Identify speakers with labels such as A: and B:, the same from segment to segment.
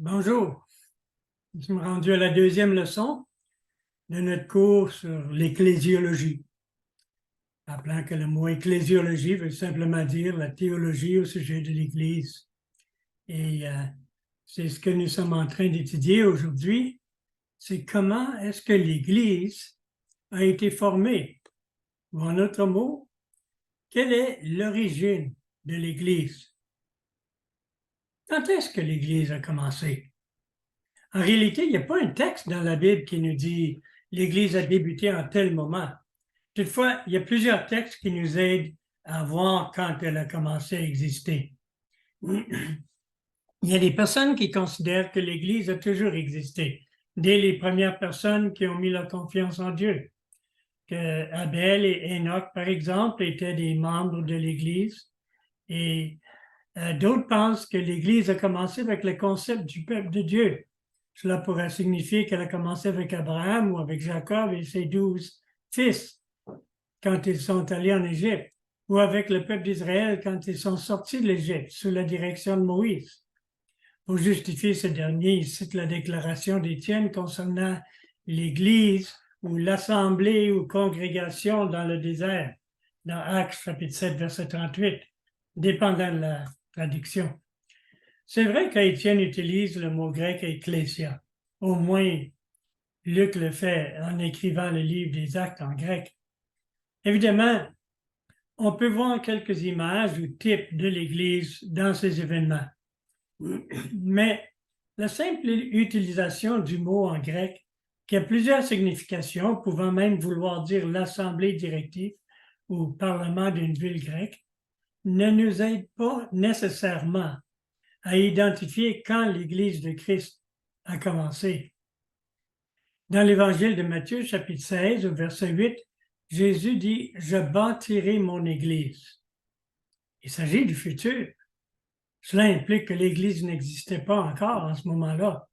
A: Bonjour, nous sommes rendus à la deuxième leçon de notre cours sur l'ecclésiologie. Rappelant que le mot ecclésiologie veut simplement dire la théologie au sujet de l'Église. Et c'est ce que nous sommes en train d'étudier aujourd'hui, c'est comment est-ce que l'Église a été formée. Ou en autre mot, quelle est l'origine de l'Église? Quand est-ce que l'Église a commencé? En réalité, il n'y a pas un texte dans la Bible qui nous dit « l'Église a débuté en tel moment ». Toutefois, il y a plusieurs textes qui nous aident à voir quand elle a commencé à exister. Il y a des personnes qui considèrent que l'Église a toujours existé, dès les premières personnes qui ont mis leur confiance en Dieu. Que Abel et Enoch, par exemple, étaient des membres de l'Église. Et d'autres pensent que l'Église a commencé avec le concept du peuple de Dieu. Cela pourrait signifier qu'elle a commencé avec Abraham ou avec Jacob et ses 12 fils quand ils sont allés en Égypte, ou avec le peuple d'Israël quand ils sont sortis de l'Égypte sous la direction de Moïse. Pour justifier ce dernier, il cite la déclaration d'Étienne concernant l'Église ou l'assemblée ou congrégation dans le désert, dans Actes chapitre 7, verset 38, dépendant de la traduction. C'est vrai qu'Étienne utilise le mot grec ecclésia. Au moins, Luc le fait en écrivant le livre des Actes en grec. Évidemment, on peut voir quelques images ou types de l'Église dans ces événements. Mais la simple utilisation du mot en grec, qui a plusieurs significations, pouvant même vouloir dire l'assemblée directive ou parlement d'une ville grecque, ne nous aide pas nécessairement à identifier quand l'Église de Christ a commencé. Dans l'Évangile de Matthieu, chapitre 16, au verset 8, Jésus dit « Je bâtirai mon Église ». Il s'agit du futur. Cela implique que l'Église n'existait pas encore en ce moment-là.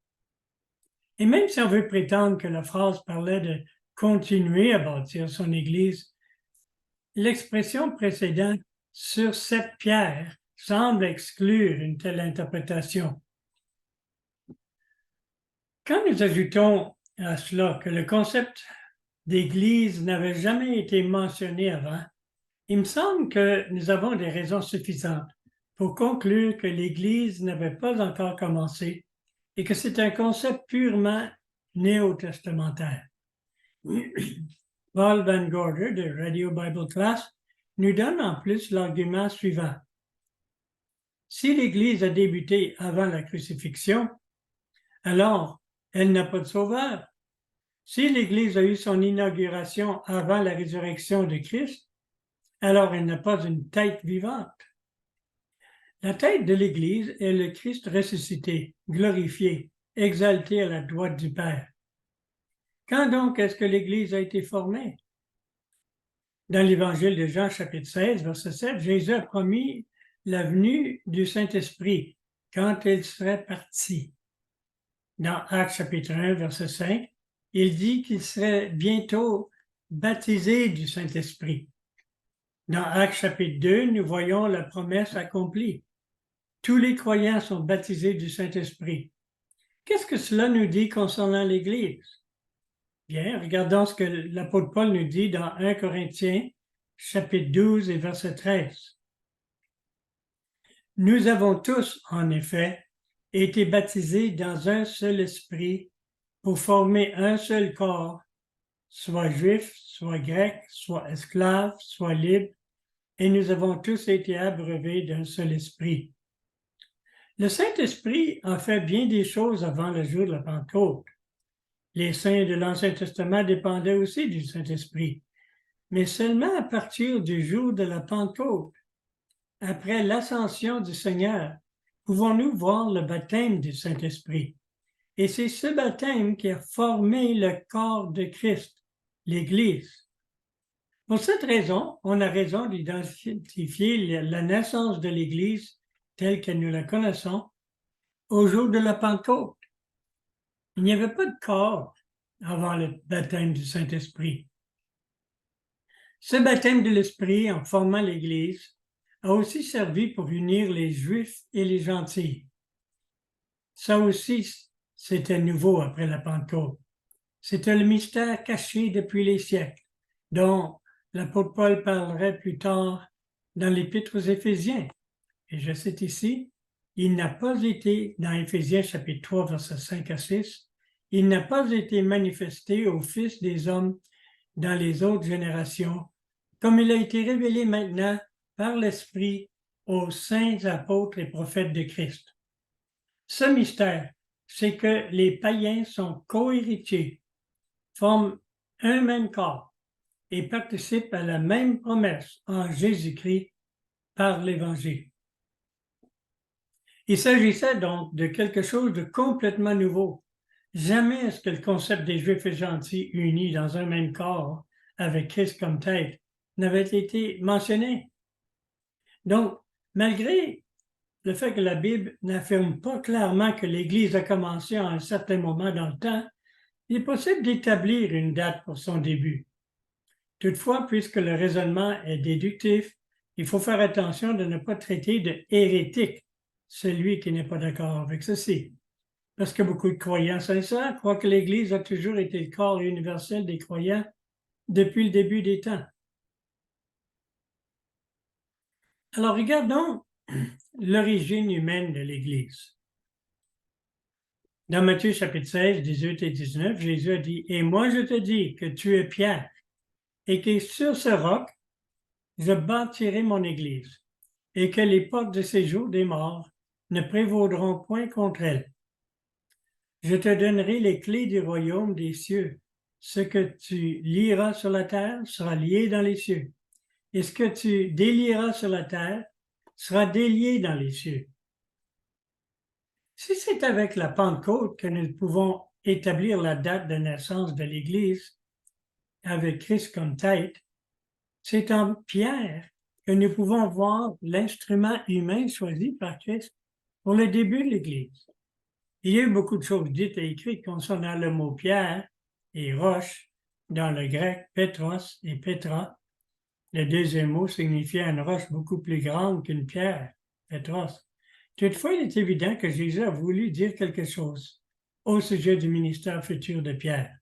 A: Et même si on veut prétendre que la phrase parlait de continuer à bâtir son Église, l'expression précédente « sur cette pierre » semble exclure une telle interprétation. Quand nous ajoutons à cela que le concept d'Église n'avait jamais été mentionné avant, il me semble que nous avons des raisons suffisantes pour conclure que l'Église n'avait pas encore commencé et que c'est un concept purement néo-testamentaire. Paul Van Gorder de Radio Bible Class nous donne en plus l'argument suivant. Si l'Église a débuté avant la crucifixion, alors elle n'a pas de sauveur. Si l'Église a eu son inauguration avant la résurrection de Christ, alors elle n'a pas une tête vivante. La tête de l'Église est le Christ ressuscité, glorifié, exalté à la droite du Père. Quand donc est-ce que l'Église a été formée? Dans l'Évangile de Jean, chapitre 16, verset 7, Jésus a promis la venue du Saint-Esprit quand il serait parti. Dans Actes, chapitre 1, verset 5, il dit qu'il serait bientôt baptisé du Saint-Esprit. Dans Actes, chapitre 2, nous voyons la promesse accomplie. Tous les croyants sont baptisés du Saint-Esprit. Qu'est-ce que cela nous dit concernant l'Église? Bien, regardons ce que l'apôtre Paul nous dit dans 1 Corinthiens, chapitre 12 et verset 13. Nous avons tous, en effet, été baptisés dans un seul esprit pour former un seul corps, soit juif, soit grec, soit esclave, soit libre, et nous avons tous été abreuvés d'un seul esprit. Le Saint-Esprit a fait bien des choses avant le jour de la Pentecôte. Les saints de l'Ancien Testament dépendaient aussi du Saint-Esprit, mais seulement à partir du jour de la Pentecôte. Après l'ascension du Seigneur, pouvons-nous voir le baptême du Saint-Esprit. Et c'est ce baptême qui a formé le corps de Christ, l'Église. Pour cette raison, on a raison d'identifier la naissance de l'Église telle que nous la connaissons au jour de la Pentecôte. Il n'y avait pas de corps avant le baptême du Saint-Esprit. Ce baptême de l'Esprit, en formant l'Église, a aussi servi pour unir les Juifs et les gentils. Ça aussi, c'était nouveau après la Pentecôte. C'était le mystère caché depuis les siècles, dont l'apôtre Paul parlerait plus tard dans l'Épître aux Éphésiens. Et je cite ici, « Il n'a pas été, dans Éphésiens chapitre 3, versets 5 à 6, il n'a pas été manifesté aux fils des hommes dans les autres générations, comme il a été révélé maintenant par l'Esprit aux saints apôtres et prophètes de Christ. » Ce mystère, c'est que les païens sont co-héritiers, forment un même corps et participent à la même promesse en Jésus-Christ par l'Évangile. Il s'agissait donc de quelque chose de complètement nouveau. Jamais est-ce que le concept des Juifs et gentils unis dans un même corps, avec Christ comme tête, n'avait été mentionné. Donc, malgré le fait que la Bible n'affirme pas clairement que l'Église a commencé à un certain moment dans le temps, il est possible d'établir une date pour son début. Toutefois, puisque le raisonnement est déductif, il faut faire attention de ne pas traiter de hérétique celui qui n'est pas d'accord avec ceci. Parce que beaucoup de croyants sincères croient que l'Église a toujours été le corps universel des croyants depuis le début des temps. Alors, regardons l'origine humaine de l'Église. Dans Matthieu chapitre 16, 18 et 19, Jésus a dit « Et moi je te dis que tu es Pierre, et que sur ce roc, je bâtirai mon Église, et que les portes de séjour des morts ne prévaudront point contre elle. Je te donnerai les clés du royaume des cieux. Ce que tu lieras sur la terre sera lié dans les cieux, et ce que tu délieras sur la terre sera délié dans les cieux. » Si c'est avec la Pentecôte que nous pouvons établir la date de naissance de l'Église, avec Christ comme tête, c'est en Pierre que nous pouvons voir l'instrument humain choisi par Christ pour le début de l'Église. Il y a eu beaucoup de choses dites et écrites concernant le mot Pierre et roche dans le grec Petros et Petra. Le deuxième mot signifiait une roche beaucoup plus grande qu'une pierre, Petros. Toutefois, il est évident que Jésus a voulu dire quelque chose au sujet du ministère futur de Pierre.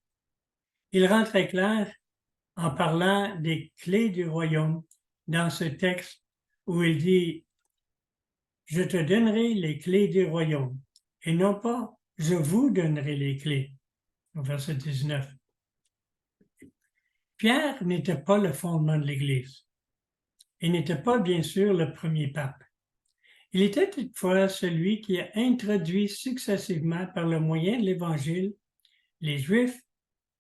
A: Il rend très clair en parlant des clés du royaume dans ce texte où il dit « Je te donnerai les clés du royaume » et non pas « Je vous donnerai les clés » au verset 19. Pierre n'était pas le fondement de l'Église. Il n'était pas bien sûr le premier pape. Il était toutefois celui qui a introduit successivement par le moyen de l'Évangile les Juifs,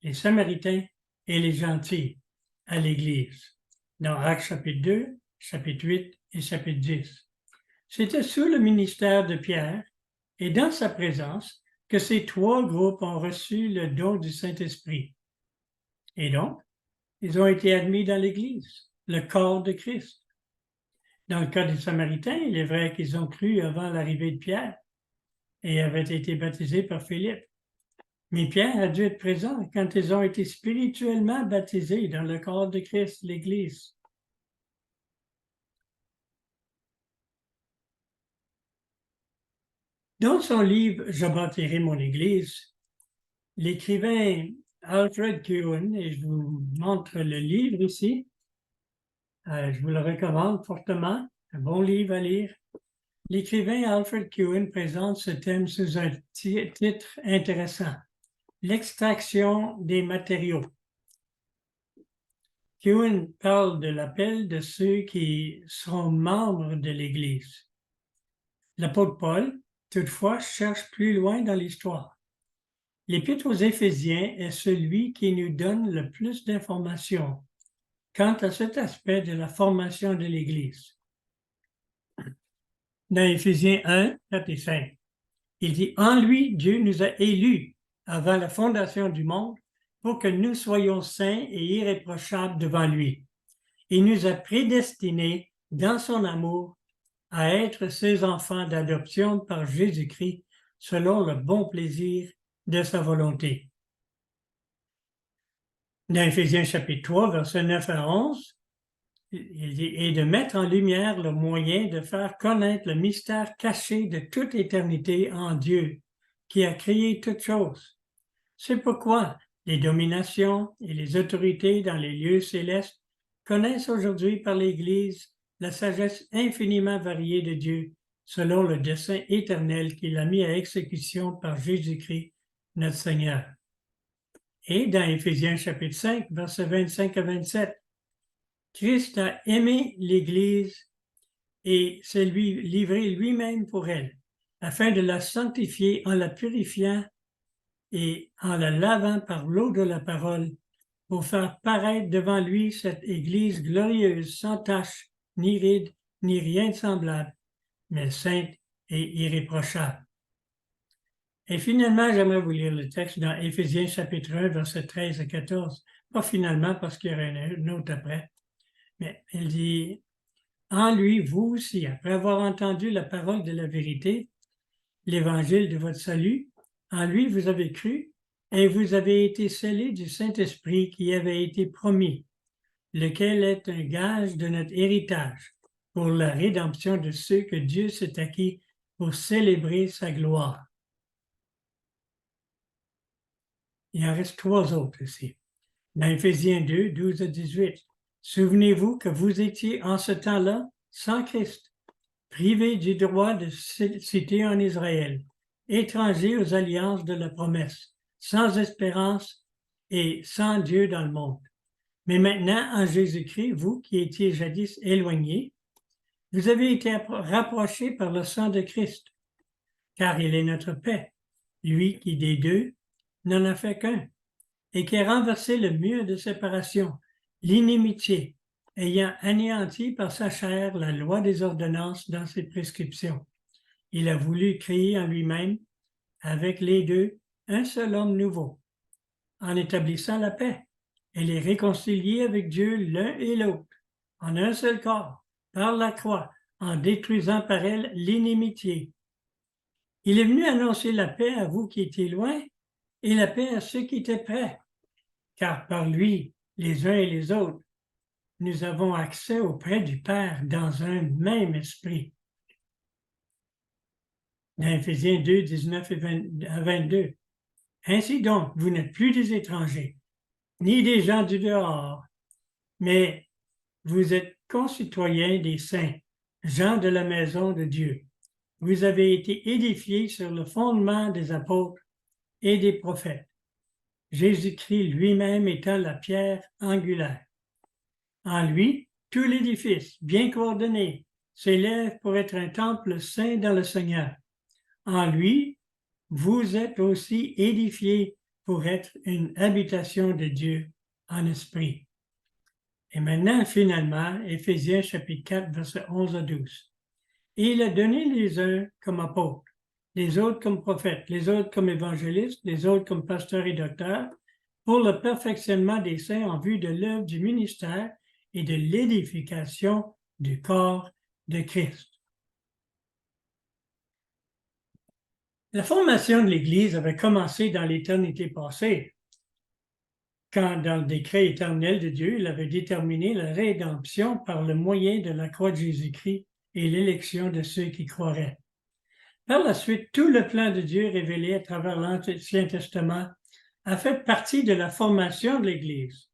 A: les Samaritains et les gentils à l'Église, dans Actes chapitre 2, chapitre 8 et chapitre 10. C'était sous le ministère de Pierre et dans sa présence que ces trois groupes ont reçu le don du Saint-Esprit. Et donc, ils ont été admis dans l'Église, le corps de Christ. Dans le cas des Samaritains, il est vrai qu'ils ont cru avant l'arrivée de Pierre et avaient été baptisés par Philippe. Mais Pierre a dû être présent quand ils ont été spirituellement baptisés dans le corps de Christ, l'Église. Dans son livre « Je bâtirai mon Église », l'écrivain Alfred Cowan, et je vous montre le livre ici, je vous le recommande fortement, un bon livre à lire. L'écrivain Alfred Cowan présente ce thème sous un titre intéressant, « L'extraction des matériaux ». Cowan parle de l'appel de ceux qui seront membres de l'Église. L'apôtre Paul, toutefois, cherche plus loin dans l'histoire. L'Épître aux Éphésiens est celui qui nous donne le plus d'informations quant à cet aspect de la formation de l'Église. Dans Éphésiens 1, 4 et 5, il dit « En lui, Dieu nous a élus avant la fondation du monde pour que nous soyons saints et irréprochables devant lui. Il nous a prédestinés dans son amour à être ses enfants d'adoption par Jésus-Christ selon le bon plaisir de sa volonté. » Dans Éphésiens chapitre 3, versets 9 à 11, il dit « Et de mettre en lumière le moyen de faire connaître le mystère caché de toute éternité en Dieu, qui a créé toutes choses. C'est pourquoi les dominations et les autorités dans les lieux célestes connaissent aujourd'hui par l'Église la sagesse infiniment variée de Dieu, selon le dessein éternel qu'il a mis à exécution par Jésus-Christ, notre Seigneur. Et dans Éphésiens chapitre 5, versets 25 à 27, Christ a aimé l'Église et s'est livré lui-même pour elle, afin de la sanctifier en la purifiant et en la lavant par l'eau de la parole, pour faire paraître devant lui cette Église glorieuse, sans tache, ni ride, ni rien de semblable, mais sainte et irréprochable. Et finalement, j'aimerais vous lire le texte dans Éphésiens chapitre 1, versets 13 à 14. Pas finalement, parce qu'il y aura une autre après. Mais il dit, « En lui, vous aussi, après avoir entendu la parole de la vérité, l'évangile de votre salut, en lui vous avez cru, et vous avez été scellés du Saint-Esprit qui avait été promis, lequel est un gage de notre héritage pour la rédemption de ceux que Dieu s'est acquis pour célébrer sa gloire. » Il en reste 3 autres ici. Dans Éphésiens 2, 12 à 18. Souvenez-vous que vous étiez en ce temps-là sans Christ, privés du droit de citer en Israël, étrangers aux alliances de la promesse, sans espérance et sans Dieu dans le monde. Mais maintenant, en Jésus-Christ, vous qui étiez jadis éloignés, vous avez été rapprochés par le sang de Christ, car il est notre paix, lui qui des deux n'en a fait qu'un, et qui a renversé le mur de séparation, l'inimitié, ayant anéanti par sa chair la loi des ordonnances dans ses prescriptions. Il a voulu créer en lui-même, avec les deux, un seul homme nouveau, en établissant la paix, et les réconcilier avec Dieu l'un et l'autre, en un seul corps, par la croix, en détruisant par elle l'inimitié. Il est venu annoncer la paix à vous qui étiez loin, et la paix à ceux qui étaient près, car par lui, les uns et les autres, nous avons accès auprès du Père dans un même esprit. Dans Éphésiens 2, 19 à 22. Ainsi donc, vous n'êtes plus des étrangers, ni des gens du dehors, mais vous êtes concitoyens des saints, gens de la maison de Dieu. Vous avez été édifiés sur le fondement des apôtres et des prophètes, Jésus-Christ lui-même étant la pierre angulaire. En lui, tout l'édifice, bien coordonné, s'élève pour être un temple saint dans le Seigneur. En lui, vous êtes aussi édifiés pour être une habitation de Dieu en esprit. Et maintenant, finalement, Éphésiens chapitre 4, versets 11 à 12. Et il a donné les uns comme apôtres, les autres comme prophètes, les autres comme évangélistes, les autres comme pasteurs et docteurs, pour le perfectionnement des saints en vue de l'œuvre du ministère et de l'édification du corps de Christ. La formation de l'Église avait commencé dans l'éternité passée, quand dans le décret éternel de Dieu, il avait déterminé la rédemption par le moyen de la croix de Jésus-Christ et l'élection de ceux qui croiraient. Par la suite, tout le plan de Dieu révélé à travers l'Ancien Testament a fait partie de la formation de l'Église.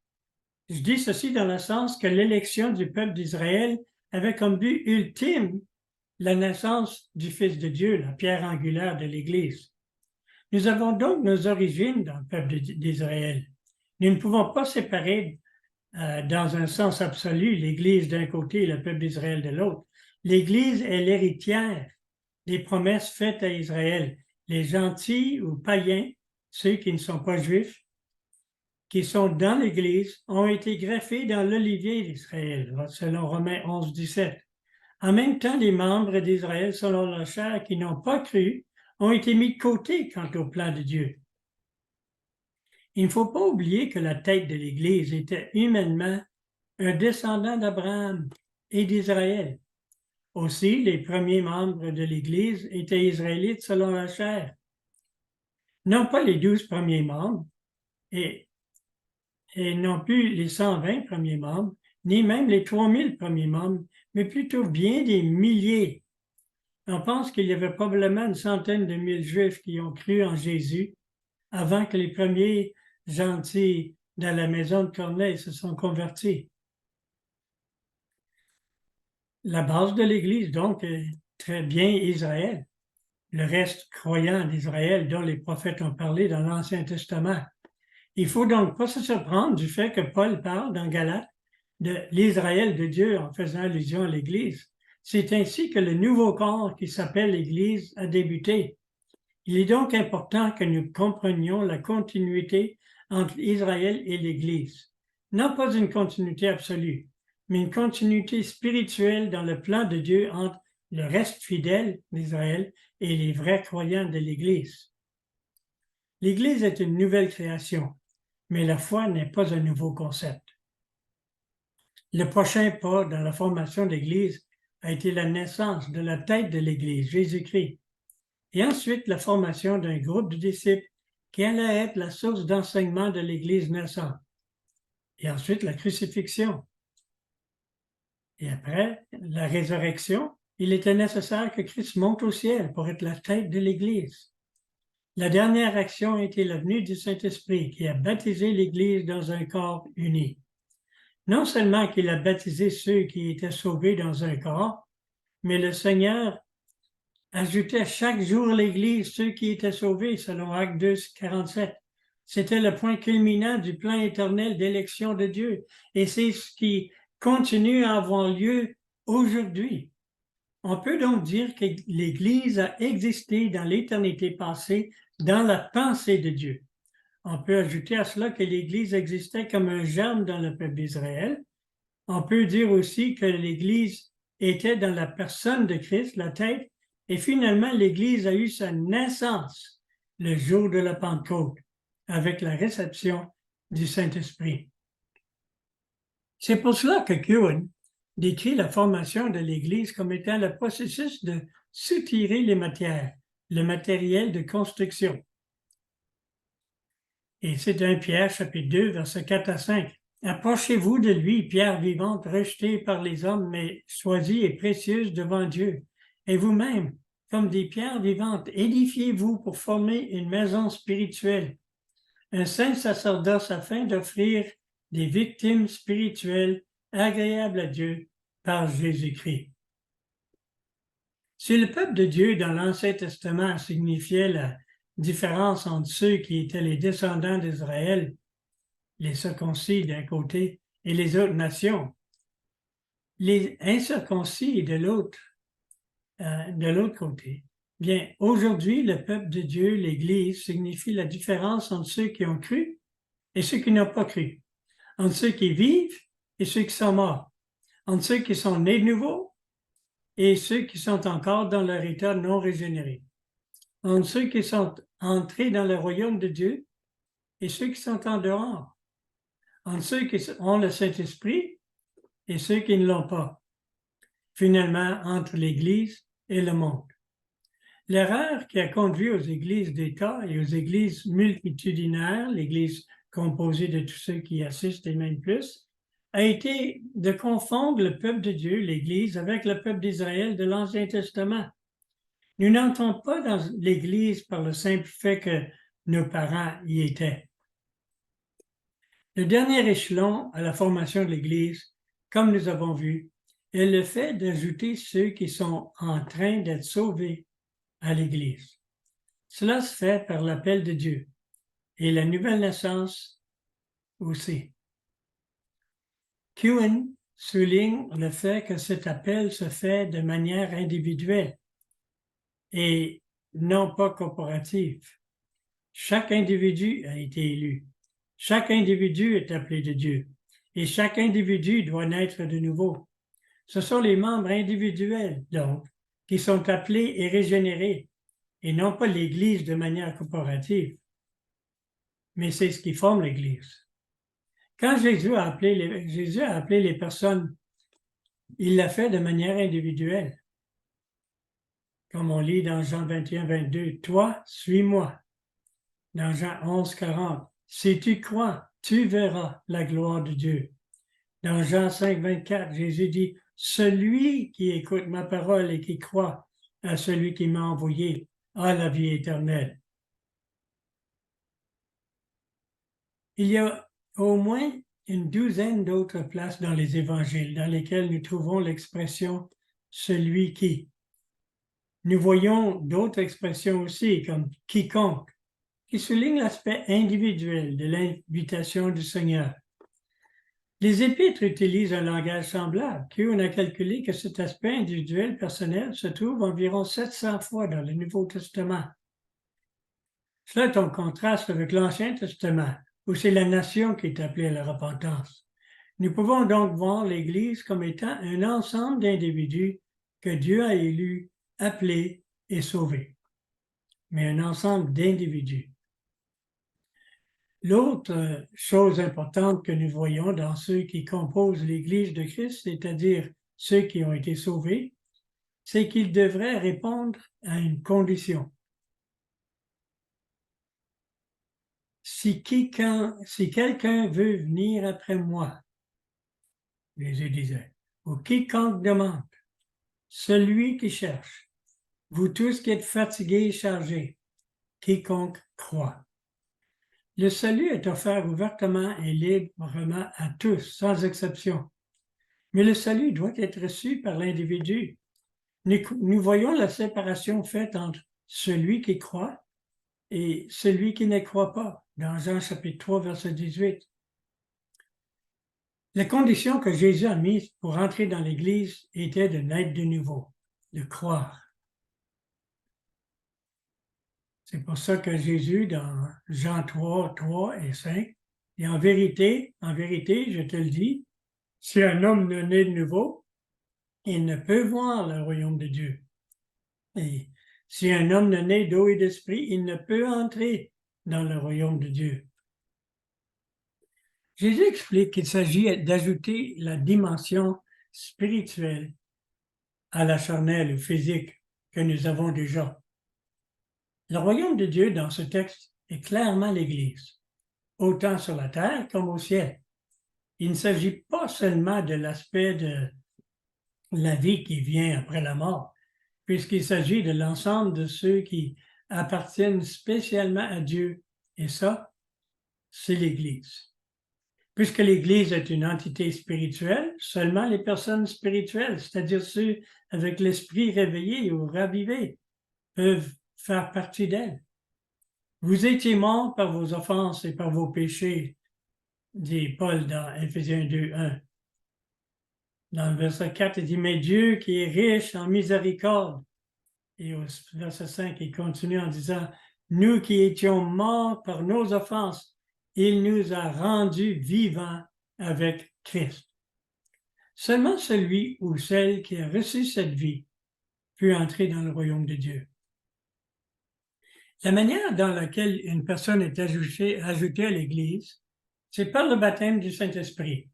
A: Je dis ceci dans le sens que l'élection du peuple d'Israël avait comme but ultime la naissance du Fils de Dieu, la pierre angulaire de l'Église. Nous avons donc nos origines dans le peuple d'Israël. Nous ne pouvons pas séparer dans un sens absolu l'Église d'un côté et le peuple d'Israël de l'autre. L'Église est l'héritière des promesses faites à Israël. Les gentils ou païens, ceux qui ne sont pas juifs, qui sont dans l'Église, ont été greffés dans l'olivier d'Israël, selon Romains 11, 17. En même temps, les membres d'Israël, selon la chair, qui n'ont pas cru, ont été mis de côté quant au plan de Dieu. Il ne faut pas oublier que la tête de l'Église était humainement un descendant d'Abraham et d'Israël. Aussi, les premiers membres de l'Église étaient israélites selon la chair. Non pas les 12 premiers membres, et non plus les 120 premiers membres, ni même les 3000 premiers membres, mais plutôt bien des milliers. On pense qu'il y avait probablement une centaine de mille Juifs qui ont cru en Jésus avant que les premiers gentils dans la maison de Corneille se sont convertis. La base de l'Église, donc, est très bien Israël. Le reste croyant d'Israël dont les prophètes ont parlé dans l'Ancien Testament. Il ne faut donc pas se surprendre du fait que Paul parle dans Galates de l'Israël de Dieu en faisant allusion à l'Église. C'est ainsi que le nouveau corps qui s'appelle l'Église a débuté. Il est donc important que nous comprenions la continuité entre Israël et l'Église. Non pas une continuité absolue, mais une continuité spirituelle dans le plan de Dieu entre le reste fidèle d'Israël et les vrais croyants de l'Église. L'Église est une nouvelle création, mais la foi n'est pas un nouveau concept. Le prochain pas dans la formation de l'Église a été la naissance de la tête de l'Église, Jésus-Christ, et ensuite la formation d'un groupe de disciples qui allait être la source d'enseignement de l'Église naissante, et ensuite la crucifixion. Et après la résurrection, il était nécessaire que Christ monte au ciel pour être la tête de l'Église. La dernière action a été la venue du Saint-Esprit qui a baptisé l'Église dans un corps uni. Non seulement qu'il a baptisé ceux qui étaient sauvés dans un corps, mais le Seigneur ajoutait chaque jour l'Église ceux qui étaient sauvés, selon Actes 2, 47. C'était le point culminant du plan éternel d'élection de Dieu. Et c'est ce qui continue à avoir lieu aujourd'hui. On peut donc dire que l'Église a existé dans l'éternité passée dans la pensée de Dieu. On peut ajouter à cela que l'Église existait comme un germe dans le peuple d'Israël. On peut dire aussi que l'Église était dans la personne de Christ, la tête, et finalement l'Église a eu sa naissance le jour de la Pentecôte, avec la réception du Saint-Esprit. C'est pour cela que Cowan décrit la formation de l'Église comme étant le processus de soutirer les matières, le matériel de construction. Et c'est 1 Pierre, chapitre 2, versets 4 à 5. Approchez-vous de lui, pierre vivante, rejetée par les hommes, mais choisie et précieuse devant Dieu. Et vous-même, comme des pierres vivantes, édifiez-vous pour former une maison spirituelle, un saint sacerdoce afin d'offrir des victimes spirituelles agréables à Dieu par Jésus-Christ. Si le peuple de Dieu dans l'Ancien Testament signifiait la différence entre ceux qui étaient les descendants d'Israël, les circoncis d'un côté, et les autres nations, les incirconcis de l'autre côté. Bien, aujourd'hui, le peuple de Dieu, l'Église, signifie la différence entre ceux qui ont cru et ceux qui n'ont pas cru, entre ceux qui vivent et ceux qui sont morts, entre ceux qui sont nés de nouveau et ceux qui sont encore dans leur état non régénéré, entre ceux qui sont entrés dans le royaume de Dieu et ceux qui sont en dehors, entre ceux qui ont le Saint-Esprit et ceux qui ne l'ont pas, finalement entre l'Église et le monde. L'erreur qui a conduit aux églises d'État et aux églises multitudinaires, l'Église composée de tous ceux qui assistent et même plus, a été de confondre le peuple de Dieu, l'Église, avec le peuple d'Israël de l'Ancien Testament. Nous n'entrons pas dans l'Église par le simple fait que nos parents y étaient. Le dernier échelon à la formation de l'Église, comme nous avons vu, est le fait d'ajouter ceux qui sont en train d'être sauvés à l'Église. Cela se fait par l'appel de Dieu et la nouvelle naissance aussi. Cowan souligne le fait que cet appel se fait de manière individuelle et non pas corporative. Chaque individu a été élu. Chaque individu est appelé de Dieu et chaque individu doit naître de nouveau. Ce sont les membres individuels, donc, qui sont appelés et régénérés et non pas l'Église de manière corporative. Mais c'est ce qui forme l'Église. Quand Jésus a appelé les personnes, il l'a fait de manière individuelle. Comme on lit dans Jean 21, 22, « Toi, suis-moi ». Dans Jean 11, 40, « Si tu crois, tu verras la gloire de Dieu ». Dans Jean 5, 24, Jésus dit, « Celui qui écoute ma parole et qui croit à celui qui m'a envoyé à la vie éternelle. Il y a au moins une douzaine d'autres places dans les évangiles dans lesquelles nous trouvons l'expression « celui qui ». Nous voyons d'autres expressions aussi, comme « quiconque », qui soulignent l'aspect individuel de l'invitation du Seigneur. Les Épîtres utilisent un langage semblable, puis on a calculé que cet aspect individuel personnel se trouve environ 700 fois dans le Nouveau Testament. Cela est en contraste avec l'Ancien Testament, où c'est la nation qui est appelée à la repentance. Nous pouvons donc voir l'Église comme étant un ensemble d'individus que Dieu a élus, appelés et sauvés, mais un ensemble d'individus. L'autre chose importante que nous voyons dans ceux qui composent l'Église de Christ, c'est-à-dire ceux qui ont été sauvés, c'est qu'ils devraient répondre à une condition. Si quelqu'un veut venir après moi, Jésus disait, ou quiconque demande, celui qui cherche, vous tous qui êtes fatigués et chargés, quiconque croit. Le salut est offert ouvertement et librement à tous, sans exception. Mais le salut doit être reçu par l'individu. Nous voyons la séparation faite entre celui qui croit et celui qui ne croit pas, dans Jean chapitre 3, verset 18. La condition que Jésus a mise pour entrer dans l'Église était de naître de nouveau, de croire. C'est pour ça que Jésus, dans Jean 3, 3 et 5, dit en vérité, je te le dis, si un homme ne naît de nouveau, il ne peut voir le royaume de Dieu. Et si un homme ne naît d'eau et d'esprit, il ne peut entrer dans le royaume de Dieu. Jésus explique qu'il s'agit d'ajouter la dimension spirituelle à la charnelle ou physique que nous avons déjà. Le royaume de Dieu dans ce texte est clairement l'Église, autant sur la terre comme au ciel. Il ne s'agit pas seulement de l'aspect de la vie qui vient après la mort, puisqu'il s'agit de l'ensemble de ceux qui appartiennent spécialement à Dieu. Et ça, c'est l'Église. Puisque l'Église est une entité spirituelle, seulement les personnes spirituelles, c'est-à-dire ceux avec l'esprit réveillé ou ravivé, peuvent faire partie d'elle. Vous étiez morts par vos offenses et par vos péchés, dit Paul dans Éphésiens 2, 1. Dans le verset 4, il dit, mais Dieu qui est riche en miséricorde. Et au verset 5, il continue en disant, nous qui étions morts par nos offenses, il nous a rendus vivants avec Christ. Seulement celui ou celle qui a reçu cette vie peut entrer dans le royaume de Dieu. La manière dans laquelle une personne est ajoutée à l'Église, c'est par le baptême du Saint-Esprit.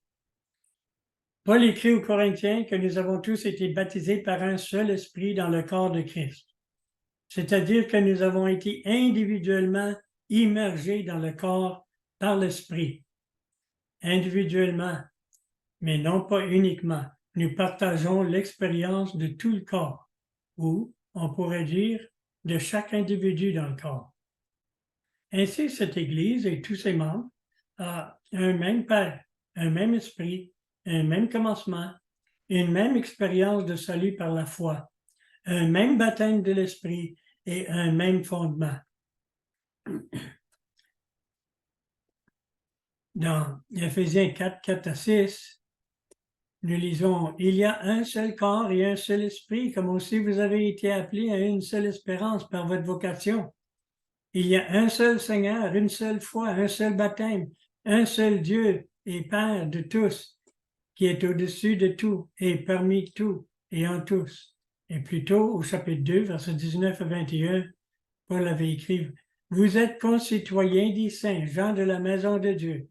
A: Paul écrit aux Corinthiens que nous avons tous été baptisés par un seul esprit dans le corps de Christ. C'est-à-dire que nous avons été individuellement immergés dans le corps par l'esprit. Individuellement, mais non pas uniquement. Nous partageons l'expérience de tout le corps, ou, on pourrait dire, de chaque individu dans le corps. Ainsi, cette Église et tous ses membres ont un même Père, un même esprit, un même commencement, une même expérience de salut par la foi, un même baptême de l'esprit et un même fondement. Dans Éphésiens 4, 4 à 6, nous lisons « Il y a un seul corps et un seul esprit, comme aussi vous avez été appelés à une seule espérance par votre vocation. Il y a un seul Seigneur, une seule foi, un seul baptême, un seul Dieu et Père de tous, qui est au-dessus de tout et parmi tout et en tous. » Et plus tôt, au chapitre 2, versets 19 à 21, Paul avait écrit « Vous êtes concitoyens des saints, gens de la maison de Dieu.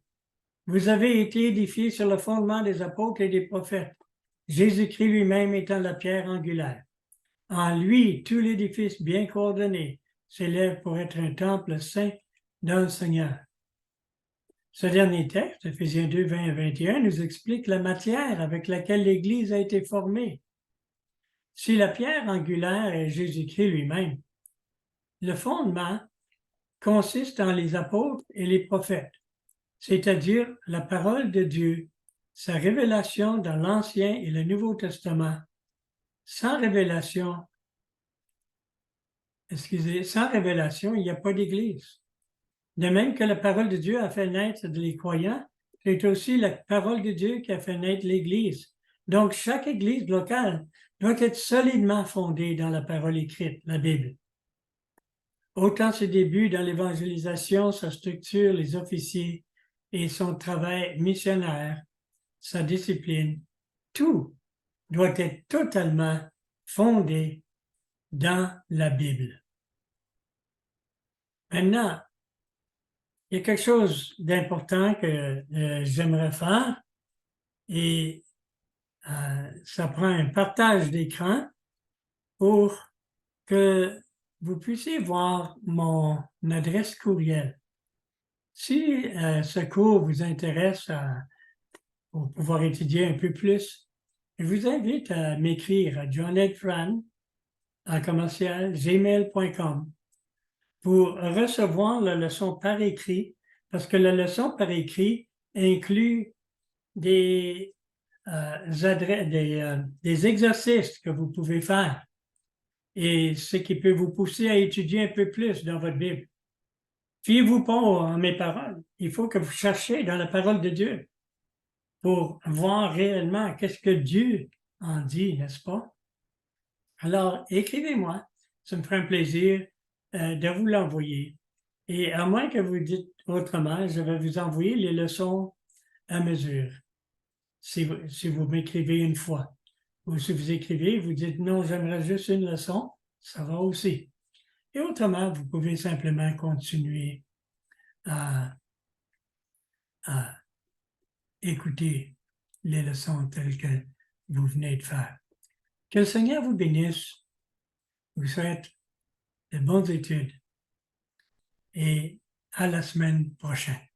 A: Vous avez été édifiés sur le fondement des apôtres et des prophètes, Jésus-Christ lui-même étant la pierre angulaire. En lui, tout l'édifice bien coordonné s'élève pour être un temple saint dans le Seigneur. » Ce dernier texte, Éphésiens 2, 20 à 21, nous explique la matière avec laquelle l'Église a été formée. Si la pierre angulaire est Jésus-Christ lui-même, le fondement consiste en les apôtres et les prophètes, c'est-à-dire la parole de Dieu, sa révélation dans l'Ancien et le Nouveau Testament. Sans révélation, il n'y a pas d'Église. De même que la parole de Dieu a fait naître les croyants, c'est aussi la parole de Dieu qui a fait naître l'Église. Donc, chaque Église locale doit être solidement fondée dans la parole écrite, la Bible. Autant ses débuts dans l'évangélisation, sa structure, les officiers et son travail missionnaire, sa discipline, tout doit être totalement fondé dans la Bible. Maintenant, il y a quelque chose d'important que j'aimerais faire et ça prend un partage d'écran pour que vous puissiez voir mon adresse courriel. Si ce cours vous intéresse pour pouvoir étudier un peu plus, je vous invite à m'écrire à johnedfran@gmail.com pour recevoir la leçon par écrit, parce que la leçon par écrit inclut des exercices que vous pouvez faire et ce qui peut vous pousser à étudier un peu plus dans votre Bible. Fiez-vous pas à mes paroles. Il faut que vous cherchiez dans la parole de Dieu pour voir réellement qu'est-ce que Dieu en dit, n'est-ce pas? Alors, écrivez-moi. Ça me ferait un plaisir de vous l'envoyer. Et à moins que vous dites autrement, je vais vous envoyer les leçons à mesure. Si vous m'écrivez une fois. Ou si vous écrivez, vous dites non, j'aimerais juste une leçon, ça va aussi. Et autrement, vous pouvez simplement continuer à écouter les leçons telles que vous venez de faire. Que le Seigneur vous bénisse, vous souhaite de bonnes études et à la semaine prochaine.